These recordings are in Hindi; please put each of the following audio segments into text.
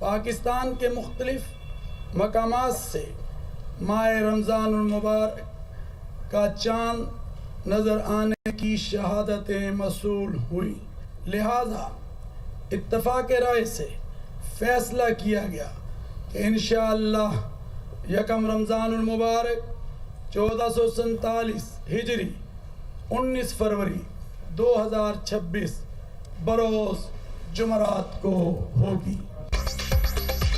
पाकिस्तान के मुख्तलिफ मकामात से माह रमज़ान मुबारक का चाँद नज़र आने की शहादतें मौसूल हुई। लिहाजा इत्तफ़ाक़ राय से फ़ैसला किया गया कि इंशाअल्लाह यकम रमज़ान मुबारक 1447 हिजरी 19 फरवरी 2026 बरोज़ जुमरात को होगी।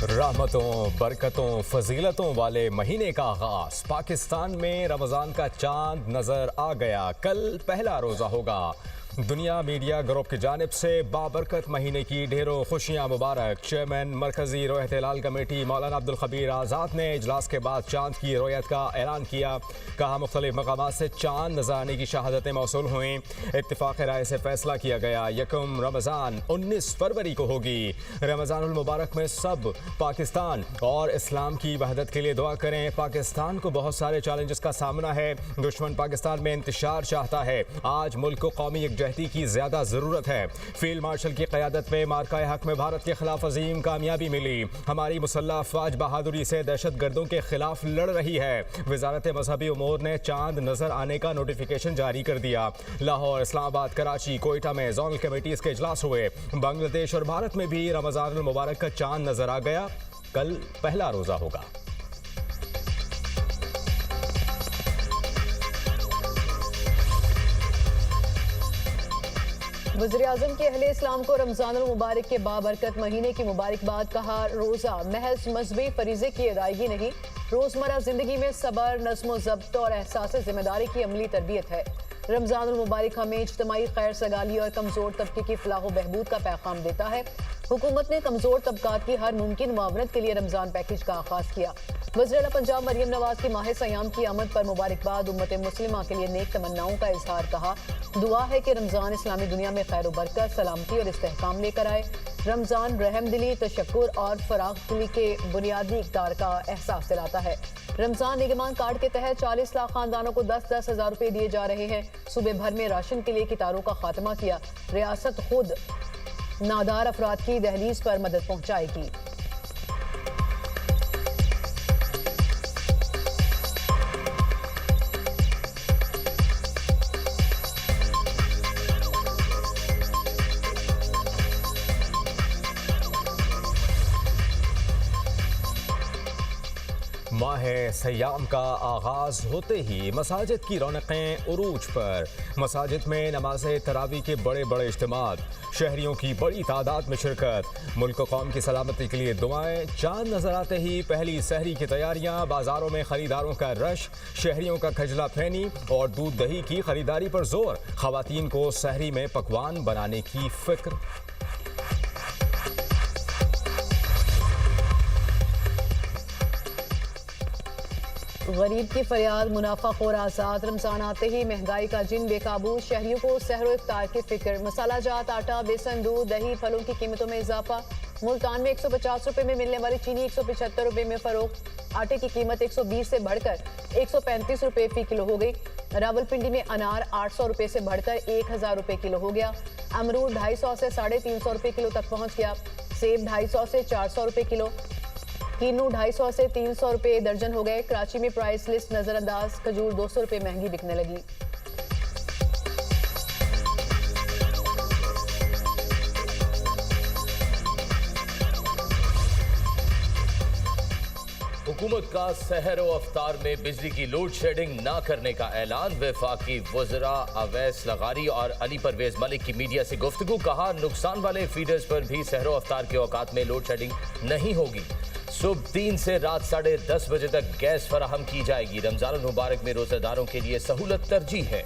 रहमतों, बरकतों, फजीलतों वाले महीने का आगाज, पाकिस्तान में रमज़ान का चांद नज़र आ गया। कल पहला रोज़ा होगा। दुनिया मीडिया ग्रुप की जानिब से बाबरकत महीने की ढेरों खुशियाँ मुबारक। चेयरमैन मरकज़ी रोयत हिलाल कमेटी मौलाना अब्दुल खबीर आज़ाद ने इजलास के बाद चांद की रोयत का ऐलान किया। कहा मुख्तलिफ मकामात से चांद नज़र आने की शहादतें मौसूल हुई। इत्तिफ़ाक़ राय से फ़ैसला किया गया यकम रमज़ान 19 फरवरी को होगी। रमज़ानुल मुबारक में सब पाकिस्तान और इस्लाम की वहदत के लिए दुआ करें। पाकिस्तान को बहुत सारे चैलेंजेस का सामना है। दुश्मन पाकिस्तान में इंतशार चाहता है। आज मुल्क को कौमी जहती की ज्यादा जरूरत है। फील्ड मार्शल की क़यादत में मार्का हक में भारत के खिलाफ अजीम कामयाबी मिली। हमारी मुसल्लह अफवाज बहादुरी से दहशत गर्दों के खिलाफ लड़ रही है। वजारत मजहबी उमूर ने चांद नजर आने का नोटिफिकेशन जारी कर दिया। लाहौर, इस्लामाबाद, कराची, कोयटा में जोनल कमेटीज के इजलास हुए। बांग्लादेश और भारत में भी रमज़ान मुबारक का चांद नजर आ गया। कल पहला रोजा होगा। वज़ीर-ए-आज़म के अहले इस्लाम को रमज़ानुल मुबारक के बाबरकत महीने की मुबारकबाद। कहा, रोज़ा महज मजहबी फरीज़े की अदायगी नहीं, रोज़मर्रा ज़िंदगी में सब्र, नज़्म ज़ब्त और एहसास ज़िम्मेदारी की अमली तरबियत है। रमज़ानुल मुबारक हमें इज्तिमाई खैर सगाली और कमज़ोर तबके की फलाह बहबूद का पैगाम देता है। हुकूमत ने कमज़ोर तबकात की हर मुमकिन मुआवनत के लिए रमज़ान पैकेज का आगाज़ किया। वज़ीर-ए-आला पंजाब मरियम नवाज की माह सयाम की आमद पर मुबारकबाद। उम्मत मुस्लिमा के लिए नेक तमन्नाओं का इजहार। कहा, दुआ है कि रमज़ान इस्लामी दुनिया में खैर बरकत, सलामती और इस्तेहकाम लेकर आए। रमज़ान रहम दिली, तशक्कुर और फराख दिली के बुनियादी इक़दार का एहसास दिलाता है। रमज़ान निगमान कार्ड के तहत 40 लाख खानदानों को 10-10 हज़ार रुपये दिए जा रहे हैं। सूबे भर में राशन के लिए कितारों का खात्मा किया। रियासत खुद नादार अफराद की दहलीज पर मदद पहुँचाएगी। माह सयाम का आगाज होते ही मसाजिद की रौनकें उरूज पर। मसाजिद में नमाज तरावी के बड़े बड़े इज्तिमात, शहरियों की बड़ी तादाद में शिरकत। मुल्क कौम की सलामती के लिए दुआएं। चांद नजर आते ही पहली सहरी की तैयारियां। बाजारों में खरीदारों का रश, शहरियों का खजला फैनी और दूध दही की खरीदारी पर जोर। खवातीन को सहरी में पकवान बनाने की फिक्र। गरीब की फरियाद, मुनाफाखोर आज़ाद। रमज़ान आते ही महंगाई का जिन बेकाबू, शहरियों को सहरो इफ्तार की फिक्र। मसाला जात, आटा, बेसन, दूध, दही, फलों की कीमतों में इजाफा। मुल्तान में 150 रुपये में मिलने वाली चीनी 175 रुपये में फरोख्त। आटे की कीमत 120 से बढ़कर 135 रुपये फी किलो हो गई। रावलपिंडी में अनार 800 रुपये से बढ़कर 1000 रुपये किलो हो गया। अमरूद 250 से 350 रुपये किलो तक पहुँच गया। सेब 250 से 400 रुपये किलो। किन्नू 250 से 300 रुपये दर्जन हो गए। कराची में प्राइस लिस्ट नजरअंदाज। खजूर 200 रुपये महंगी बिकने लगी। हुकूमत का सहर व अफ्तार में बिजली की लोड शेडिंग न करने का ऐलान। वफाकी वज़रा अवैस लगारी और अली परवेज मलिक की मीडिया से गुफ्तगू। कहा, नुकसान वाले फीडर्स पर भी सहर व अफ्तार के औकात में लोड शेडिंग नहीं होगी। सुबह 3 से रात 10:30 बजे तक गैस फराहम की जाएगी। रमज़ान मुबारक में रोज़ेदारों के लिए सहूलत तरजीह है।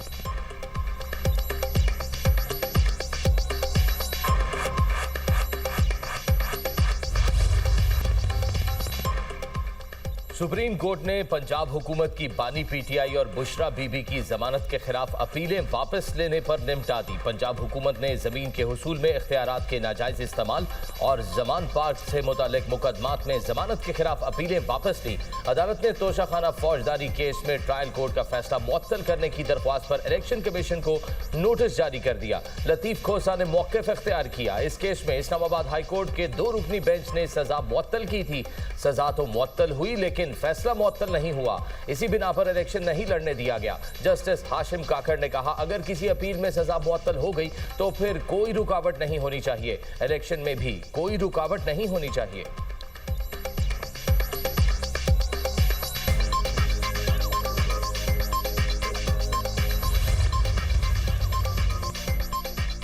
सुप्रीम कोर्ट ने पंजाब हुकूमत की बानी पीटीआई और बुशरा बीबी की जमानत के खिलाफ अपीलें वापस लेने पर निपटा दी। पंजाब हुकूमत ने जमीन के हुसूल में इख्तियारात के नाजायज इस्तेमाल और जमान पार्क से मुतालिक मुकदमात में जमानत के खिलाफ अपीलें वापस ली। अदालत ने तोशाखाना फौजदारी केस में ट्रायल कोर्ट का फैसला मुअत्तल करने की दरख्वास्त पर इलेक्शन कमीशन को नोटिस जारी कर दिया। लतीफ खोसा ने मौक़िफ़ इख्तियार किया। इस केस में इस्लामाबाद हाई कोर्ट के 2 रुकनी बेंच ने सजा मुअत्तल की थी। सजा तो मुअत्तल हुई लेकिन फैसला मुअत्तल नहीं हुआ। इसी बिना पर इलेक्शन नहीं लड़ने दिया गया। जस्टिस हाशिम काकड़ ने कहा, अगर किसी अपील में सजा मुअत्तल हो गई तो फिर कोई रुकावट नहीं होनी चाहिए। इलेक्शन में भी कोई रुकावट नहीं होनी चाहिए।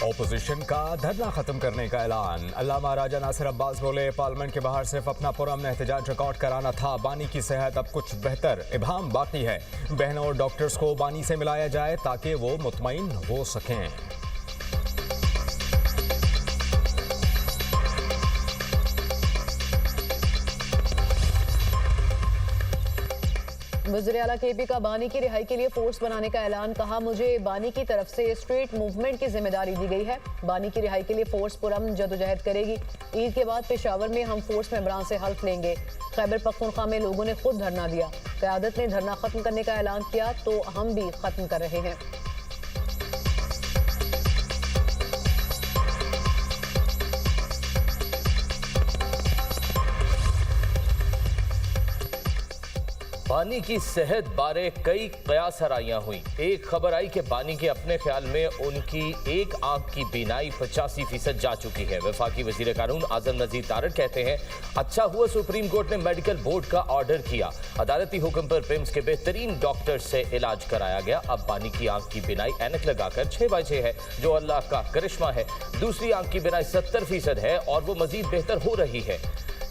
ऑपोजिशन का धरना खत्म करने का ऐलान। अल्लामा राजा नासिर अब्बास बोले, पार्लियामेंट के बाहर सिर्फ अपना पुरअमन एहतजाज रिकॉर्ड कराना था। बानी की सेहत अब कुछ बेहतर, इब्हाम बाकी है। बहनों और डॉक्टर्स को बानी से मिलाया जाए ताकि वो मुतमईन हो सकें। वज़ीर आला केपी का बानी की रिहाई के लिए फोर्स बनाने का ऐलान। कहा, मुझे बानी की तरफ से स्ट्रीट मूवमेंट की जिम्मेदारी दी गई है। बानी की रिहाई के लिए फोर्स पुरअमन जदोजहद करेगी। ईद के बाद पेशावर में हम फोर्स मेंबरान से हल्फ लेंगे। खैबर पख्तूनख्वा में लोगों ने खुद धरना दिया। क़यादत ने धरना खत्म करने का ऐलान किया तो हम भी खत्म कर रहे हैं। बानी की सेहत बारे कई कयास हराइयां हुई। एक खबर आई कि बानी के अपने ख्याल में उनकी एक आंख की बीनाई 85% जा चुकी है। वफाकी वजीर कानून आजम नजीर तारड़ कहते हैं, अच्छा हुआ सुप्रीम कोर्ट ने मेडिकल बोर्ड का ऑर्डर किया। अदालती हुक्म पर पिम्स के बेहतरीन डॉक्टर से इलाज कराया गया। अब बानी की आंख की बीनाई ऐनक लगाकर 6/6 है, जो अल्लाह का करिश्मा है। दूसरी आंख की बीनाई 70% है और वो मजीद बेहतर हो रही है।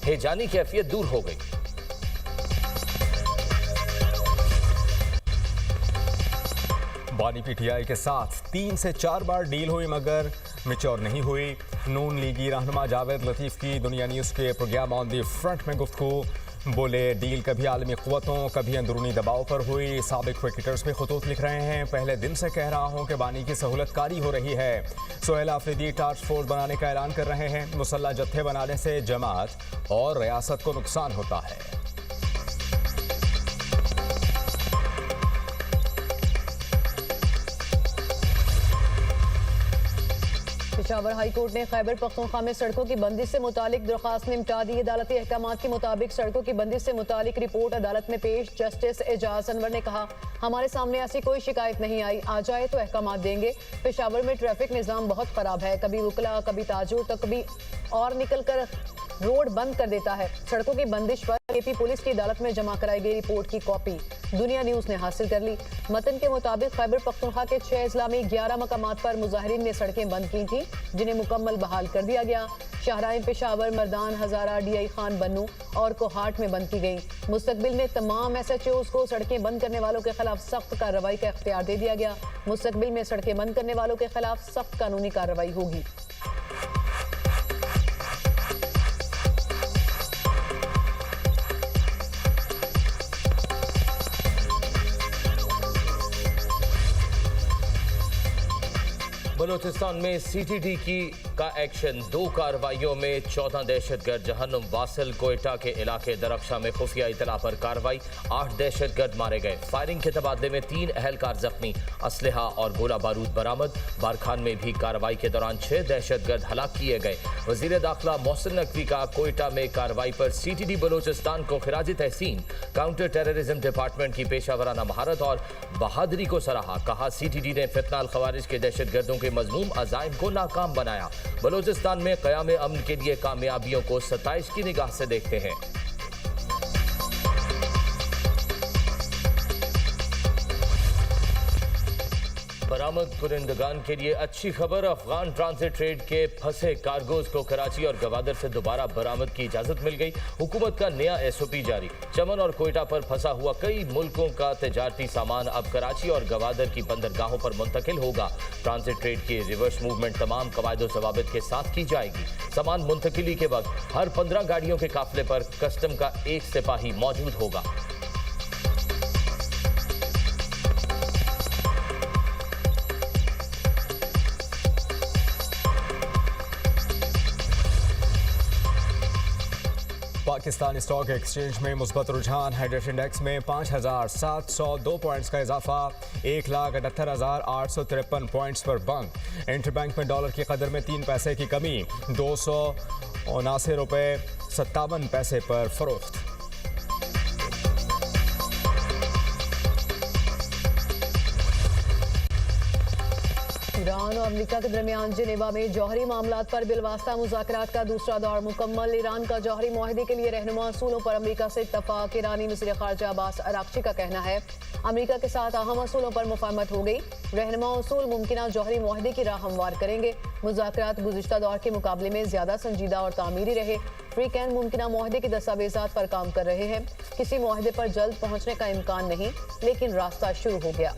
हेजानी कैफियत दूर हो गई। बानी पीटीआई के साथ 3 से 4 बार डील हुई मगर मिच्योर नहीं हुई। नून लीगी रहनुमा जावेद लतीफ़ की दुनिया न्यूज़ के प्रोग्राम ऑन दी फ्रंट में गुफ्तगू। बोले, डील कभी आलमी क़ुव्वतों कभी अंदरूनी दबाव पर हुई। साबिक क्रिकेटर्स भी खुतूत लिख रहे हैं, पहले दिन से कह रहा हूं कि बानी की सहूलतकारी हो रही है। सोहेल आफरीदी टास्क फोर्स बनाने का ऐलान कर रहे हैं। मुसल्ला जत्थे बनाने से जमात और रियासत को नुकसान होता है। पेशावर हाई कोर्ट ने खैबर पख्तूनख्वा में सड़कों की बंदिश से मुतालिक दरख्वास्त निपटा दी। अदालती अहकामात के मुताबिक सड़कों की बंदिश से मुतालिक रिपोर्ट अदालत में पेश। जस्टिस एजाज अनवर ने कहा, हमारे सामने ऐसी कोई शिकायत नहीं आई, आ जाए तो अहकामात देंगे। पेशावर में ट्रैफिक निज़ाम बहुत खराब है, कभी वकला कभी ताजुर तो कभी और निकल कर रोड बंद कर देता है। सड़कों की बंदिश पर केपी पुलिस की अदालत में जमा कराई गई रिपोर्ट की कॉपी दुनिया न्यूज़ ने हासिल कर ली। मतन के मुताबिक खैबर पख्तूनख्वा के 6 अजला में 11 मकामात पर मुजाहिरीन ने सड़कें बंद की थी, जिन्हें मुकम्मल बहाल कर दिया गया। शाहराह पेशावर, मर्दान, हजारा, DI खान, बन्नू और कोहाट में बंद की गई। मुस्तकबिल में तमाम SHOs को सड़कें बंद करने वालों के खिलाफ सख्त कार्रवाई का इख्तियार दे दिया गया। मुस्तकबिल में सड़कें बंद करने वालों के खिलाफ सख्त कानूनी कार्रवाई होगी। बलोचिस्तान में CTD का एक्शन। 2 कार्रवाइयों में 14 दहशतगर्द जहन्नुम वासिल कोयटा के इलाके दरख्शा में खुफिया इतला पर कार्रवाई। 8 दहशतगर्द मारे गए। फायरिंग के तबादले में 3 अहलकार जख्मी। असलहा और गोला बारूद बरामद। बारखान में भी कार्रवाई के दौरान 6 दहशतगर्द हलाक किए गए। वजीर दाखिला मोहसिन नकवी का कोयटा में कार्रवाई पर CTD बलोचिस्तान को खिराज तहसीन। काउंटर टेररिज्म डिपार्टमेंट की पेशावराना महारत और बहादुरी को सराहा। कहा, CTD ने फितनाल खवारिज के दहशतगर्दों के मजमूम अज़ाइम को नाकाम बनाया। बलोचिस्तान में क़याम अमन के लिए कामयाबियों को 27 की निगाह से देखते हैं। बरामद बरामद कुरिंदगान के लिए अच्छी खबर। अफगान ट्रांजिट ट्रेड के फंसे कार्गोज को कराची और गवादर से दोबारा बरामद की इजाजत मिल गई। हुकूमत का नया SOP जारी। चमन और कोयटा पर फंसा हुआ कई मुल्कों का तजारती सामान अब कराची और गवादर की बंदरगाहों पर मुंतकिल होगा। ट्रांजिट ट्रेड की रिवर्स मूवमेंट तमाम कवायदो ज़वाबित के साथ की जाएगी। सामान मुंतकिली के वक्त हर 15 गाड़ियों के काफिले पर कस्टम का एक सिपाही मौजूद होगा। पाकिस्तान स्टॉक एक्सचेंज में मुस्बत रुझान। हाइड्रेट इंडेक्स में 5,702 पॉइंट्स का इजाफा, 1,78,853 पॉइंट्स पर बंद। इंटरबैंक में डॉलर की कदर में 3 पैसे की कमी, 279 रुपये 57 पैसे पर फरोख्त। ईरान और अमेरिका के दरमियान जिनेवा में जौहरी मामलात पर बिलवास्ता मुज़ाकरात का दूसरा दौर मुकम्मल। ईरान का जौहरी मुआहदे के लिए रहनुमा असूलों पर अमेरिका से इत्तफाक। ईरानी वज़ीर ख़ारजा अब्बास अराग़ची का कहना है अमेरिका के साथ अहम असूलों पर मुफ़ाहमत हो गई। रहनुमा असूल मुमकिना जौहरी मुआहदे की राह हमवार करेंगे। मुज़ाकरात गुज़िश्ता दौर के मुकाबले में ज़्यादा संजीदा और तामीरी रहे। फ्री कैन मुमकिना मुआहदे के दस्तावेज़ात पर काम कर रहे हैं। किसी मुआहदे पर जल्द पहुँचने का इम्कान नहीं, लेकिन रास्ता शुरू हो गया।